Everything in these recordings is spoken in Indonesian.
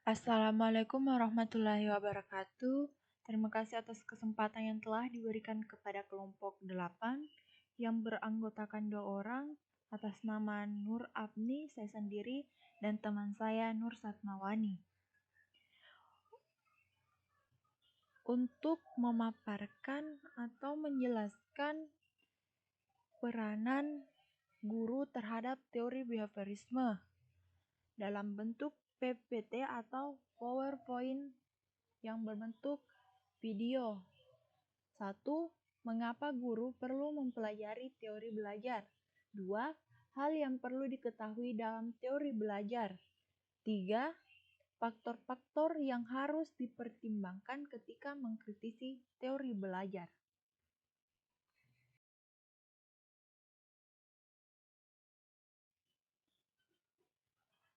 Assalamualaikum warahmatullahi wabarakatuh. Terima kasih atas kesempatan yang telah diberikan kepada kelompok 8 yang beranggotakan 2 orang atas nama Nur Abni, saya sendiri, dan teman saya Nur Satmawani. Untuk memaparkan atau menjelaskan peranan guru terhadap teori behaviorisme dalam bentuk PPT atau PowerPoint yang berbentuk video. 1. Mengapa guru perlu mempelajari teori belajar? 2. Hal yang perlu diketahui dalam teori belajar. 3. Faktor-faktor yang harus dipertimbangkan ketika mengkritisi teori belajar.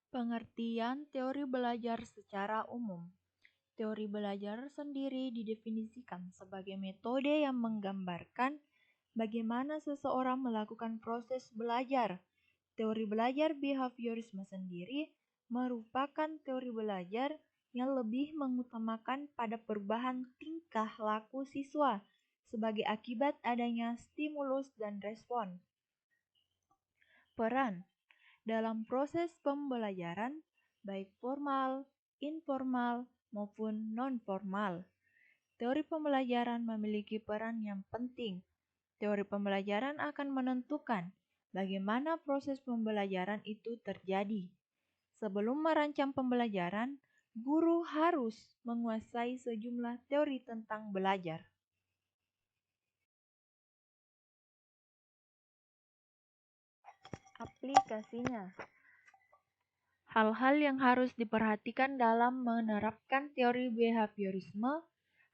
Pengertian teori belajar secara umum. Teori belajar sendiri didefinisikan sebagai metode yang menggambarkan bagaimana seseorang melakukan proses belajar. Teori belajar behaviorisme sendiri merupakan teori belajar yang lebih mengutamakan pada perubahan tingkah laku siswa sebagai akibat adanya stimulus dan respon. Peran dalam proses pembelajaran, baik formal, informal, maupun non-formal. Teori pembelajaran memiliki peran yang penting. Teori pembelajaran akan menentukan bagaimana proses pembelajaran itu terjadi. Sebelum merancang pembelajaran, guru harus menguasai sejumlah teori tentang belajar. Aplikasinya. Hal-hal yang harus diperhatikan dalam menerapkan teori behaviorisme,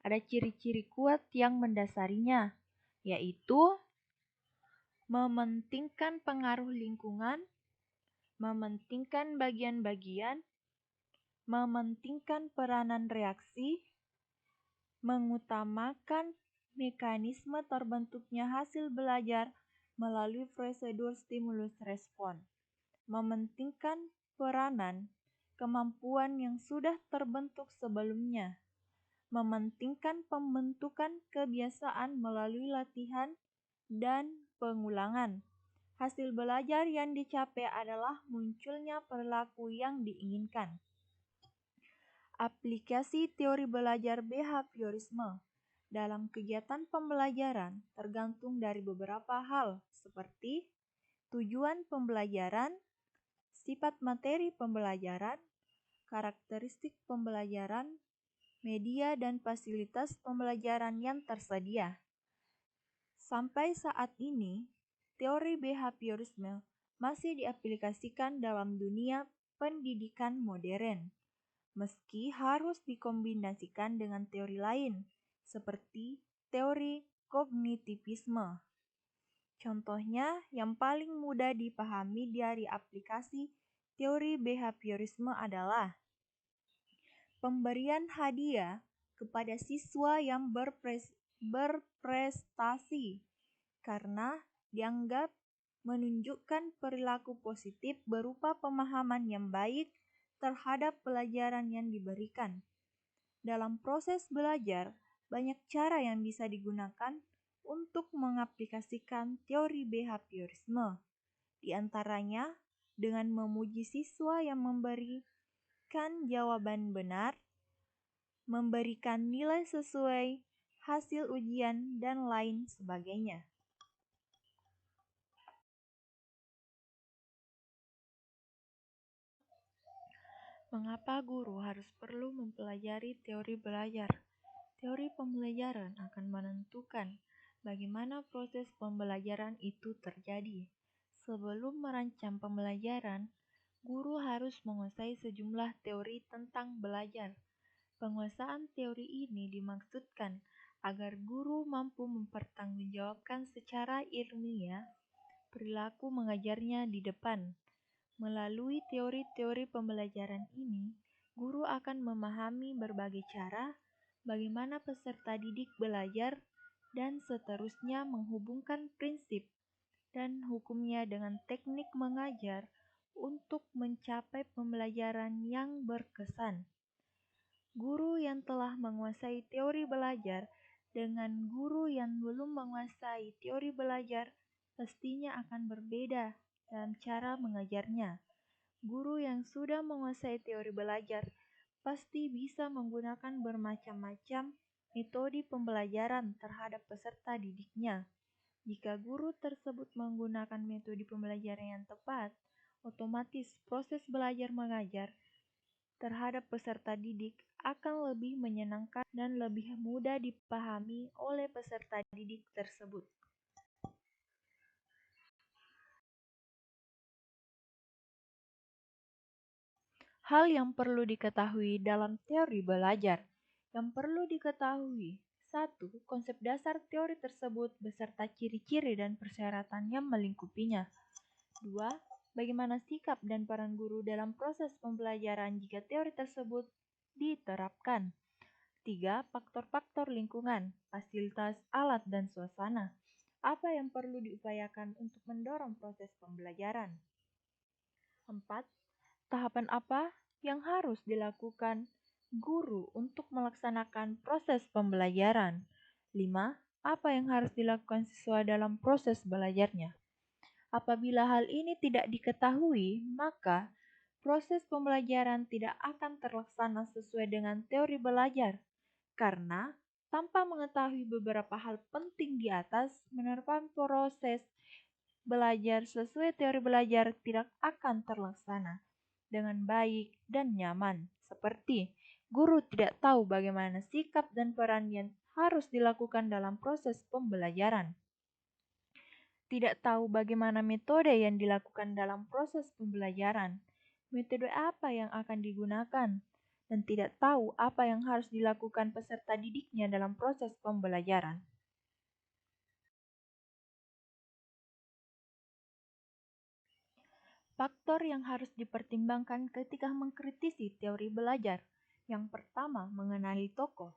ada ciri-ciri kuat yang mendasarinya, yaitu mementingkan pengaruh lingkungan, mementingkan bagian-bagian, mementingkan peranan reaksi, mengutamakan mekanisme terbentuknya hasil belajar melalui prosedur stimulus respon, mementingkan peranan kemampuan yang sudah terbentuk sebelumnya, mementingkan pembentukan kebiasaan melalui latihan dan pengulangan. Hasil belajar yang dicapai adalah munculnya perilaku yang diinginkan. Aplikasi teori belajar behaviorisme dalam kegiatan pembelajaran tergantung dari beberapa hal seperti tujuan pembelajaran, sifat materi pembelajaran, karakteristik pembelajaran, media dan fasilitas pembelajaran yang tersedia. Sampai saat ini, teori behaviorisme masih diaplikasikan dalam dunia pendidikan modern, meski harus dikombinasikan dengan teori lain, seperti teori kognitivisme. Contohnya yang paling mudah dipahami dari aplikasi teori behaviorisme adalah pemberian hadiah kepada siswa yang berprestasi karena dianggap menunjukkan perilaku positif berupa pemahaman yang baik terhadap pelajaran yang diberikan. Dalam proses belajar, banyak cara yang bisa digunakan untuk mengaplikasikan teori behaviorisme. Di antaranya, dengan memuji siswa yang memberikan jawaban benar, memberikan nilai sesuai hasil ujian, dan lain sebagainya. Mengapa guru harus perlu mempelajari teori belajar? Teori pembelajaran akan menentukan bagaimana proses pembelajaran itu terjadi. Sebelum merancang pembelajaran, guru harus menguasai sejumlah teori tentang belajar. Penguasaan teori ini dimaksudkan agar guru mampu mempertanggungjawabkan secara ilmiah perilaku mengajarnya di depan. Melalui teori-teori pembelajaran ini, guru akan memahami berbagai cara bagaimana peserta didik belajar dan seterusnya menghubungkan prinsip dan hukumnya dengan teknik mengajar untuk mencapai pembelajaran yang berkesan. Guru yang telah menguasai teori belajar dengan guru yang belum menguasai teori belajar pastinya akan berbeda dalam cara mengajarnya. Guru yang sudah menguasai teori belajar pasti bisa menggunakan bermacam-macam metode pembelajaran terhadap peserta didiknya. Jika guru tersebut menggunakan metode pembelajaran yang tepat, otomatis proses belajar mengajar terhadap peserta didik akan lebih menyenangkan dan lebih mudah dipahami oleh peserta didik tersebut. Hal yang perlu diketahui dalam teori belajar. Yang perlu diketahui: 1. Konsep dasar teori tersebut beserta ciri-ciri dan persyaratan yang melingkupinya. 2. Bagaimana sikap dan peran guru dalam proses pembelajaran jika teori tersebut diterapkan. 3. Faktor-faktor lingkungan, fasilitas, alat, dan suasana. Apa yang perlu diupayakan untuk mendorong proses pembelajaran? 4. Tahapan apa yang harus dilakukan guru untuk melaksanakan proses pembelajaran? 5. Apa yang harus dilakukan siswa dalam proses belajarnya? Apabila hal ini tidak diketahui, maka proses pembelajaran tidak akan terlaksana sesuai dengan teori belajar. Karena tanpa mengetahui beberapa hal penting di atas, menerapkan proses belajar sesuai teori belajar tidak akan terlaksana dengan baik dan nyaman. Seperti guru tidak tahu bagaimana sikap dan peran yang harus dilakukan dalam proses pembelajaran, tidak tahu bagaimana metode yang dilakukan dalam proses pembelajaran, metode apa yang akan digunakan, dan tidak tahu apa yang harus dilakukan peserta didiknya dalam proses pembelajaran. Faktor yang harus dipertimbangkan ketika mengkritisi teori belajar. Yang pertama, mengenali tokoh,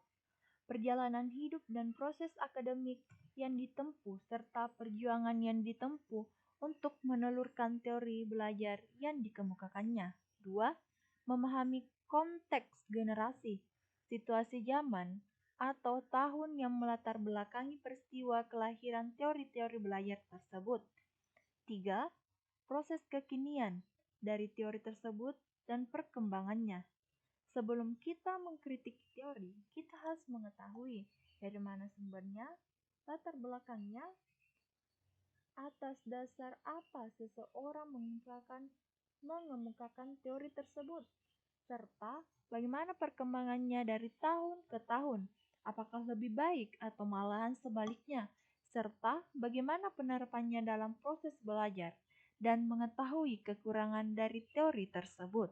perjalanan hidup dan proses akademik yang ditempuh, serta perjuangan yang ditempuh untuk menelurkan teori belajar yang dikemukakannya. 2. Memahami konteks generasi, situasi zaman, atau tahun yang melatar belakangi peristiwa kelahiran teori-teori belajar tersebut. 3. Proses kekinian dari teori tersebut dan perkembangannya. Sebelum kita mengkritik teori, kita harus mengetahui dari mana sumbernya, latar belakangnya, atas dasar apa seseorang mengemukakan teori tersebut, serta bagaimana perkembangannya dari tahun ke tahun, apakah lebih baik atau malahan sebaliknya, serta bagaimana penerapannya dalam proses belajar, dan mengetahui kekurangan dari teori tersebut.